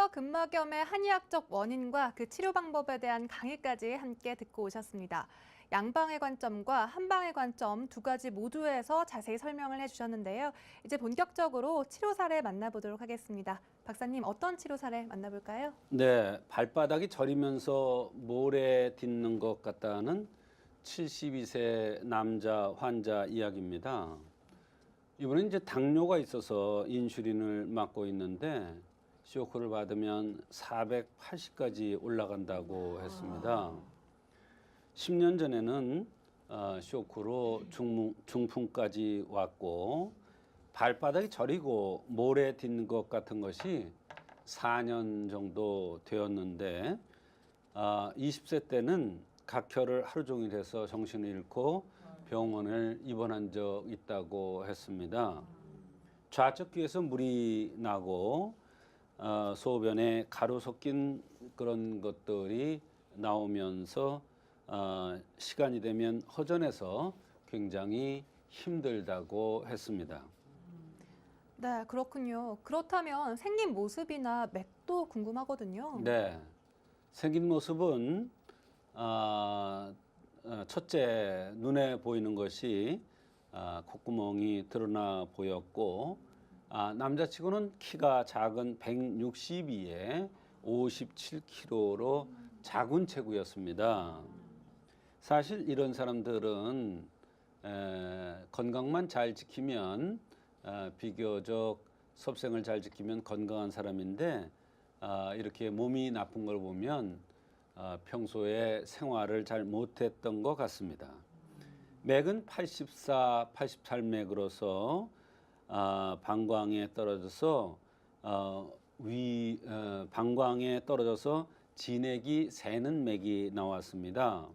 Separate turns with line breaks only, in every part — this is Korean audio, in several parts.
척추근막염의 한의학적 원인과 그 치료 방법에 대한 강의까지 함께 듣고 오셨습니다. 양방의 관점과 한방의 관점 두 가지 모두에서 자세히 설명을 해주셨는데요. 이제 본격적으로 치료 사례 만나보도록 하겠습니다. 박사님, 어떤 치료 사례 만나볼까요?
네, 발바닥이 저리면서 모래 딛는 것 같다는 72세 남자 환자 이야기입니다. 이번엔 이제 당뇨가 있어서 인슐린을 맞고 있는데 쇼크를 받으면 480까지 올라간다고 했습니다. 10년 전에는 쇼크로 중풍까지 왔고 발바닥이 저리고 모래 딛는 것 같은 것이 4년 정도 되었는데 20세 때는 각혈을 하루 종일 해서 정신을 잃고 병원을 입원한 적 있다고 했습니다. 좌측 귀에서 물이 나고 소변에 가루 섞인 그런 것들이 나오면서 시간이 되면 허전해서 굉장히 힘들다고 했습니다.
네, 그렇군요. 그렇다면 생긴 모습이나 맥도 궁금하거든요.
네, 생긴 모습은 첫째 눈에 보이는 것이 콧구멍이 드러나 보였고 남자치고는 키가 작은 162에 57kg로 작은 체구였습니다. 사실 이런 사람들은 건강만 잘 지키면 비교적 섭생을 잘 지키면 건강한 사람인데 이렇게 몸이 나쁜 걸 보면 평소에 생활을 잘 못했던 것 같습니다. 맥은 84, 88맥으로서 방광에 떨어져서 방광에 떨어져서 진액이 새는 맥이 나왔습니다.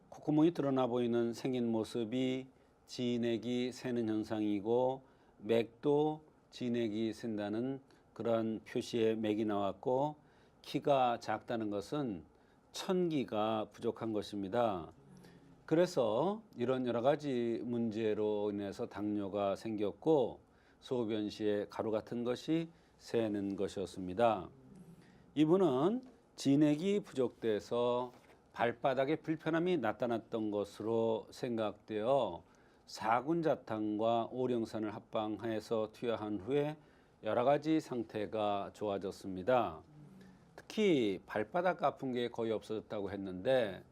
콧구멍이 드러나 보이는 생긴 모습이 진액이 새는 현상이고 맥도 진액이 샌다는 그런 표시의 맥이 나왔고 키가 작다는 것은 천기가 부족한 것입니다. 그래서 이런 여러 가지 문제로 인해서 당뇨가 생겼고 소변 시에 가루 같은 것이 새는 것이었습니다. 이분은 진액이 부족돼서 발바닥에 불편함이 나타났던 것으로 생각되어 사군자탕과 오령산을 합방해서 투여한 후에 여러 가지 상태가 좋아졌습니다. 특히 발바닥 아픈 게 거의 없어졌다고 했는데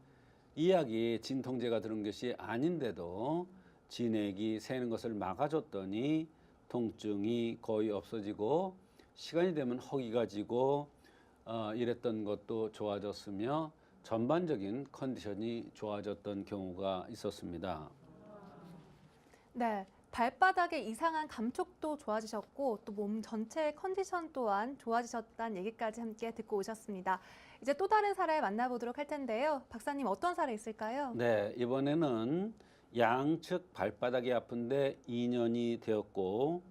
이약이 진통제가 들은 것이 아닌데도 진액이 새는 것을 막아줬더니 통증이 거의 없어지고 시간이 되면 허기가 지고 이랬던 것도 좋아졌으며 전반적인 컨디션이 좋아졌던 경우가 있었습니다.
네, 발바닥의 이상한 감촉도 좋아지셨고 또 몸 전체의 컨디션 또한 좋아지셨다는 얘기까지 함께 듣고 오셨습니다. 이제 또 다른 사례 만나보도록 할 텐데요. 박사님, 어떤 사례 있을까요?
네, 이번에는 양측 발바닥이 아픈데 2년이 되었고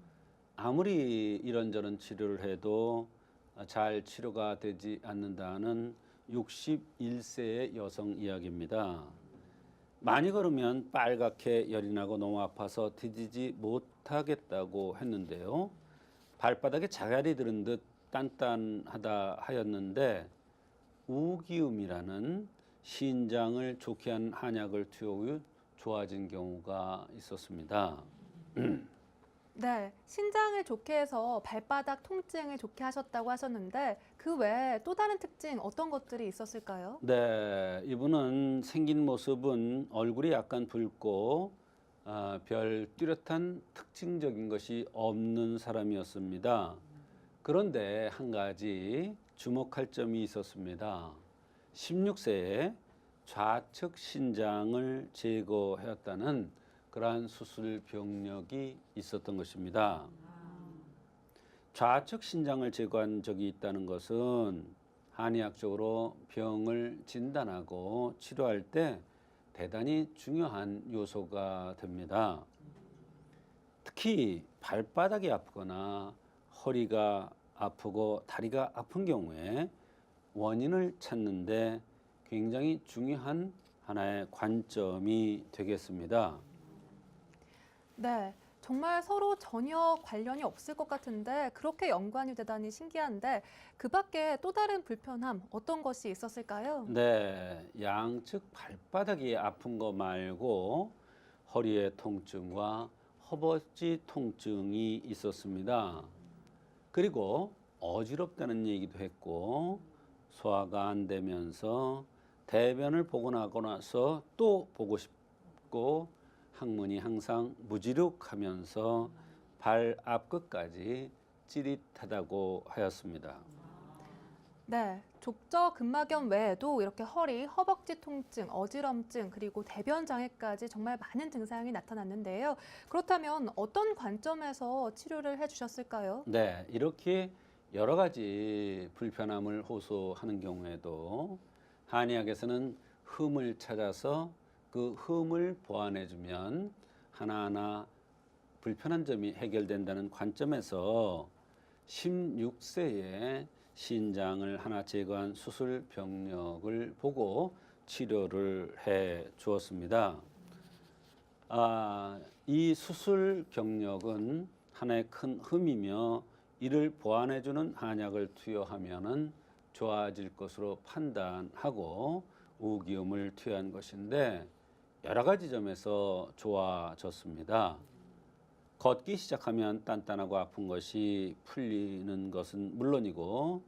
아무리 이런저런 치료를 해도 잘 치료가 되지 않는다는 61세의 여성 이야기입니다. 많이 걸으면 빨갛게 열이 나고 너무 아파서 디디지 못하겠다고 했는데요. 발바닥에 자갈이 들은 듯 단단하다 하였는데 우기음이라는 신장을 좋게 한 한약을 투여 후 좋아진 경우가 있었습니다.
네, 신장을 좋게 해서 발바닥 통증을 좋게 하셨다고 하셨는데 그 외에 또 다른 특징 어떤 것들이 있었을까요?
네, 이분은 생긴 모습은 얼굴이 약간 붉고 별 뚜렷한 특징적인 것이 없는 사람이었습니다. 그런데 한 가지 주목할 점이 있었습니다. 16세에 좌측 신장을 제거하였다는 그러한 수술 병력이 있었던 것입니다. 좌측 신장을 제거한 적이 있다는 것은 한의학적으로 병을 진단하고 치료할 때 대단히 중요한 요소가 됩니다. 특히 발바닥이 아프거나 허리가 아프고 다리가 아픈 경우에 원인을 찾는데 굉장히 중요한 하나의 관점이 되겠습니다.
네, 정말 서로 전혀 관련이 없을 것 같은데 그렇게 연관이 되다니 신기한데 그 밖에 또 다른 불편함 어떤 것이 있었을까요?
네, 양측 발바닥이 아픈 거 말고 허리의 통증과 허벅지 통증이 있었습니다. 그리고 어지럽다는 얘기도 했고 소화가 안 되면서 대변을 보고 나고 나서 또 보고 싶고 항문이 항상 무지룩하면서 발 앞끝까지 찌릿하다고 하였습니다.
네, 족저 근막염 외에도 이렇게 허리, 허벅지 통증, 어지럼증, 그리고 대변 장애까지 정말 많은 증상이 나타났는데요. 그렇다면 어떤 관점에서 치료를 해주셨을까요?
네, 이렇게 여러 가지 불편함을 호소하는 경우에도 한의학에서는 흠을 찾아서 그 흠을 보완해주면 하나하나 불편한 점이 해결된다는 관점에서 16세에 신장을 하나 제거한 수술 병력을 보고 치료를 해 주었습니다. 이 수술 경력은 하나의 큰 흠이며 이를 보완해주는 한약을 투여하면은 좋아질 것으로 판단하고 우기음을 투여한 것인데 여러 가지 점에서 좋아졌습니다. 걷기 시작하면 단단하고 아픈 것이 풀리는 것은 물론이고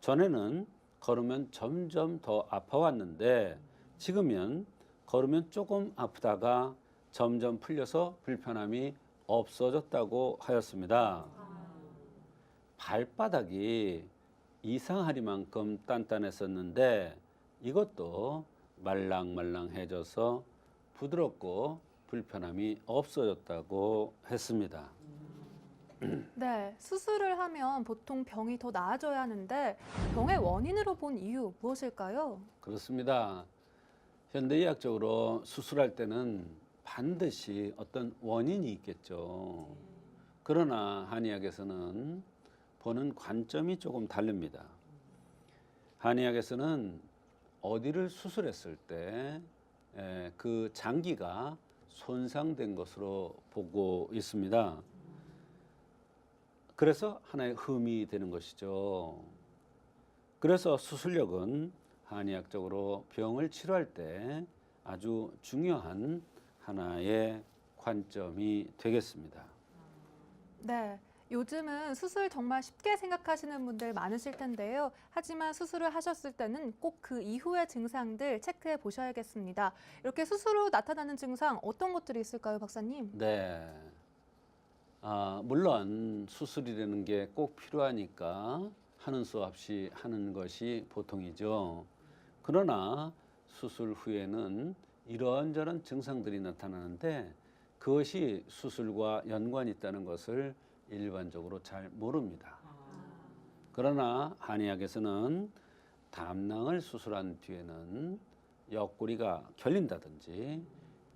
전에는 걸으면 점점 더 아파왔는데 지금은 걸으면 조금 아프다가 점점 풀려서 불편함이 없어졌다고 하였습니다. 발바닥이 이상하리만큼 단단했었는데 이것도 말랑말랑해져서 부드럽고 불편함이 없어졌다고 했습니다.
네, 수술을 하면 보통 병이 더 나아져야 하는데 병의 원인으로 본 이유 무엇일까요?
그렇습니다. 현대의학적으로 수술할 때는 반드시 어떤 원인이 있겠죠. 그러나 한의학에서는 보는 관점이 조금 다릅니다. 한의학에서는 어디를 수술했을 때 그 장기가 손상된 것으로 보고 있습니다. 그래서 하나의 흠이 되는 것이죠. 그래서 수술력은 한의학적으로 병을 치료할 때 아주 중요한 하나의 관점이 되겠습니다.
네, 요즘은 수술 정말 쉽게 생각하시는 분들 많으실 텐데요. 하지만 수술을 하셨을 때는 꼭 그 이후의 증상들 체크해 보셔야겠습니다. 이렇게 수술 후 나타나는 증상 어떤 것들이 있을까요, 박사님?
네. 물론 수술이라는 게 꼭 필요하니까 하는 수 없이 하는 것이 보통이죠. 그러나 수술 후에는 이런저런 증상들이 나타나는데 그것이 수술과 연관이 있다는 것을 일반적으로 잘 모릅니다. 그러나 한의학에서는 담낭을 수술한 뒤에는 옆구리가 결린다든지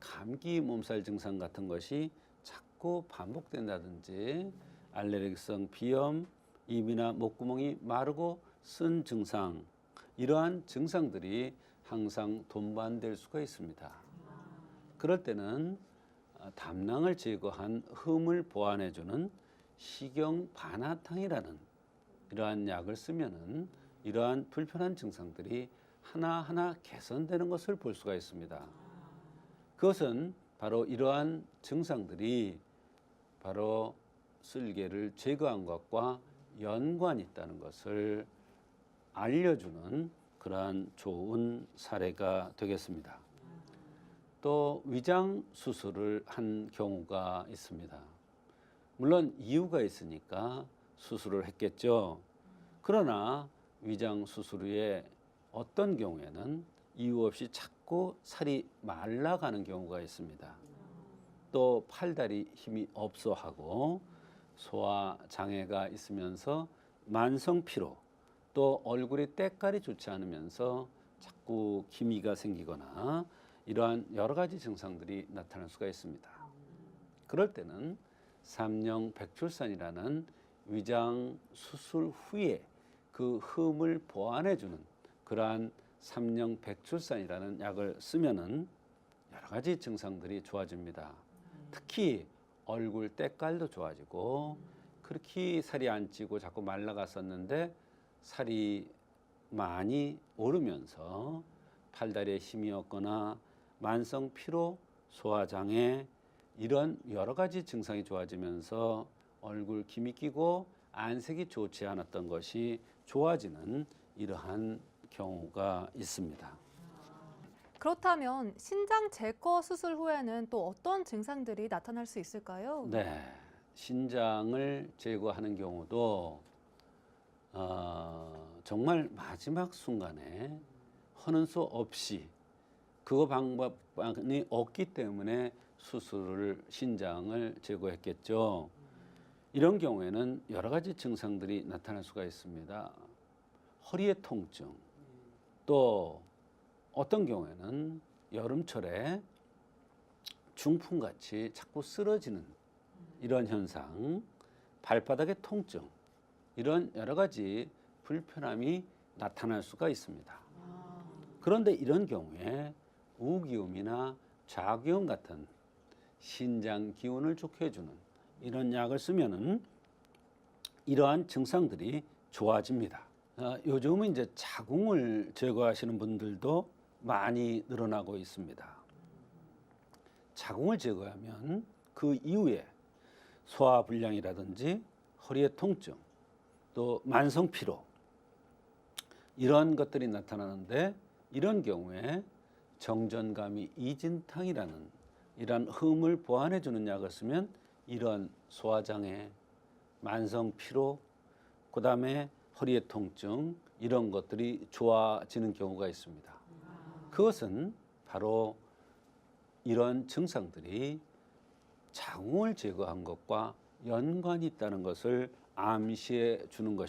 감기 몸살 증상 같은 것이 자꾸 반복된다든지 알레르기성 비염, 입이나 목구멍이 마르고 쓴 증상 이러한 증상들이 항상 동반될 수가 있습니다. 그럴 때는 담낭을 제거한 흠을 보완해주는 식용반화탕이라는 이러한 약을 쓰면은 이러한 불편한 증상들이 하나하나 개선되는 것을 볼 수가 있습니다. 그것은 바로 이러한 증상들이 바로 쓸개를 제거한 것과 연관이 있다는 것을 알려주는 그러한 좋은 사례가 되겠습니다. 또 위장 수술을 한 경우가 있습니다. 물론 이유가 있으니까 수술을 했겠죠. 그러나 위장 수술 후에 어떤 경우에는 이유 없이 자꾸 살이 말라가는 경우가 있습니다. 또 팔다리 힘이 없어 하고 소화 장애가 있으면서 만성 피로 또 얼굴의 때깔이 좋지 않으면서 자꾸 기미가 생기거나 이러한 여러 가지 증상들이 나타날 수가 있습니다. 그럴 때는 삼령백출산이라는 위장 수술 후에 그 흠을 보완해주는 그러한 삼령백출산이라는 약을 쓰면은 여러 가지 증상들이 좋아집니다. 특히 얼굴 때깔도 좋아지고 그렇게 살이 안 찌고 자꾸 말라갔었는데 살이 많이 오르면서 팔다리에 힘이 없거나 만성 피로, 소화장애 이런 여러 가지 증상이 좋아지면서 얼굴 김이 끼고 안색이 좋지 않았던 것이 좋아지는 이러한 경우가 있습니다.
그렇다면 신장 제거 수술 후에는 또 어떤 증상들이 나타날 수 있을까요?
네, 신장을 제거하는 경우도 정말 마지막 순간에 하는 수 없이 그거 방법이 없기 때문에 수술을 신장을 제거했겠죠. 이런 경우에는 여러 가지 증상들이 나타날 수가 있습니다. 허리의 통증, 또 어떤 경우에는 여름철에 중풍같이 자꾸 쓰러지는 이런 현상, 발바닥의 통증, 이런 여러 가지 불편함이 나타날 수가 있습니다. 그런데 이런 경우에 우기음이나 좌기음 같은 신장 기운을 좋게 해주는 이런 약을 쓰면은 이러한 증상들이 좋아집니다. 요즘은 이제 자궁을 제거하시는 분들도 많이 늘어나고 있습니다. 자궁을 제거하면 그 이후에 소화불량이라든지 허리의 통증, 또 만성 피로 이런 것들이 나타나는데 이런 경우에 정전감이 이진탕이라는 이런 흠을 보완해 주는 약을 쓰면 이런 소화장애, 만성 피로, 그다음에 허리의 통증 이런 것들이 좋아지는 경우가 있습니다. 그것은 바로 이런 증상들이 자궁을 제거한 것과 연관이 있다는 것을 암시해 주는 것입니다.